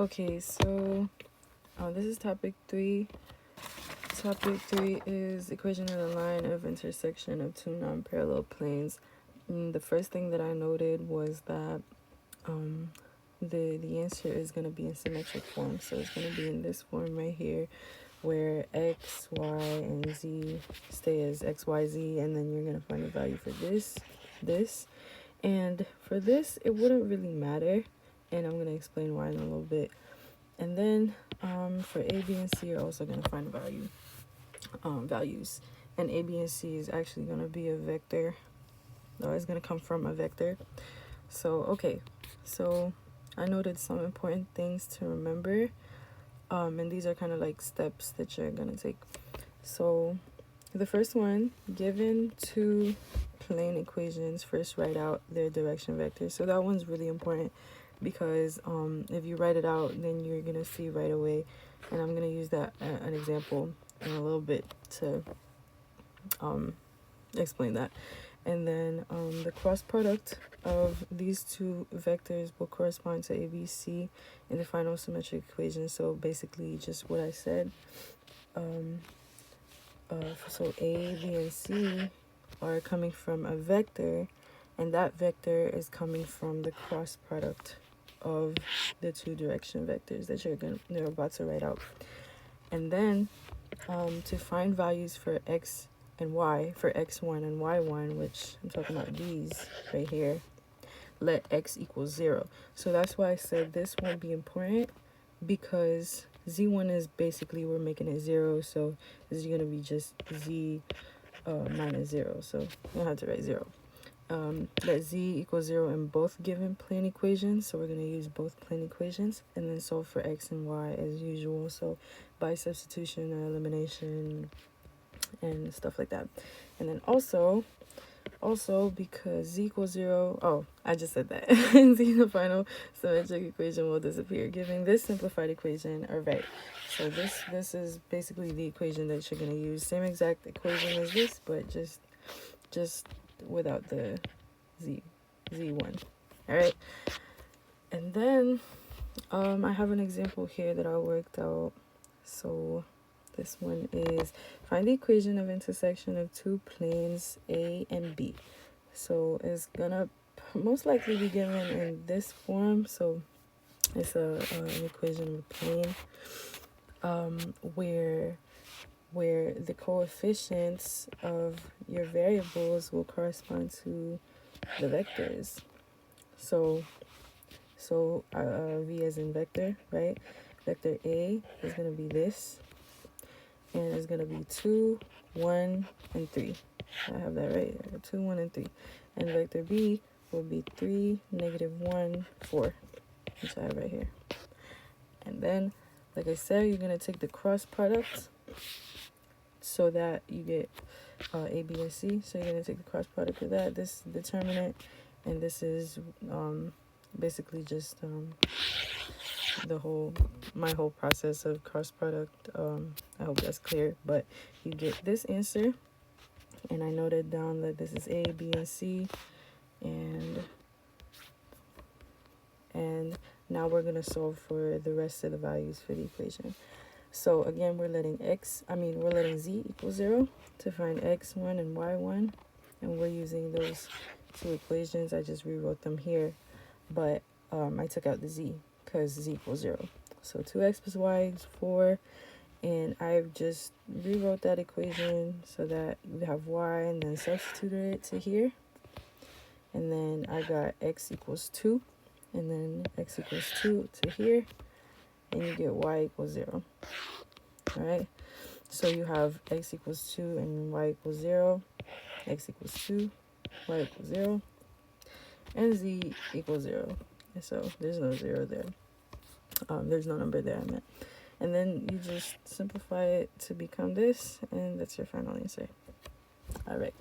Okay, so this is topic 3. Topic 3 is equation of the line of intersection of two non-parallel planes. And the first thing that I noted was that the answer is going to be in symmetric form. So it's going to be in this form right here, where x, y, and z stay as x, y, z, and then you're going to find the value for this. And for this, it wouldn't really matter, and I'm going to explain why in a little bit. And then for a, b, and c, you're also going to find values. And a, b, and c is actually going to be a vector. No, it's going to come from a vector. So, okay. So I noted some important things to remember. And these are kind of like steps that you're going to take. So the first one, given two plane equations, first write out their direction vectors. So that one's really important because if you write it out, then you're going to see right away. And I'm going to use that an example in a little bit to explain that. And then the cross product of these two vectors will correspond to ABC in the final symmetric equation. So basically just what I said. So A, B, and C are coming from a vector, and that vector is coming from the cross product of the two direction vectors that you're about to write out. And then to find values for x and y, for x1 and y1, which I'm talking about these right here, let x equal 0. So that's why I said this won't be important, because z1 is basically, we're making it 0, so this is going to be just z minus 0, so we'll have to write 0. Let z equal 0 in both given plane equations, so we're going to use both plane equations, and then solve for x and y as usual, so by substitution or elimination and stuff like that. And then also because z equals 0, I just said that, z the final symmetric equation will disappear, giving this simplified equation a right. So this is basically the equation that you're going to use, same exact equation as this, but just without the z1. All right, and then I have an example here that I worked out. So this one is find the equation of intersection of two planes A and B. So it's gonna most likely be given in this form. So it's an equation of a plane where the coefficients of your variables will correspond to the vectors. So V as in vector, right? Vector A is going to be this, and it's going to be 2, 1, and 3. I have that right. 2, 1, and 3. And vector B will be 3, -1, 4, which I have right here. And then, like I said, you're going to take the cross product so that you get A, B, and C. So you're going to take the cross product of that. This determinant, and this is basically just my whole process of cross product. I hope that's clear, but you get this answer, and I noted down that this is A, B, and C, and now we're going to solve for the rest of the values for the equation. So again, we're letting z equal 0 to find x1 and y1, and we're using those two equations. I just rewrote them here, but I took out the z because z equals 0. So 2x plus y is 4, and I've just rewrote that equation so that we have y, and then substituted it to here. And then I got x equals 2, and then x equals 2 to here, and you get y equals 0. All right, so you have x equals 2 and y equals 0, x equals 2, y equals 0, and z equals 0. And so there's no 0 there. There's no number there, I meant. And then you just simplify it to become this, and that's your final answer. All right.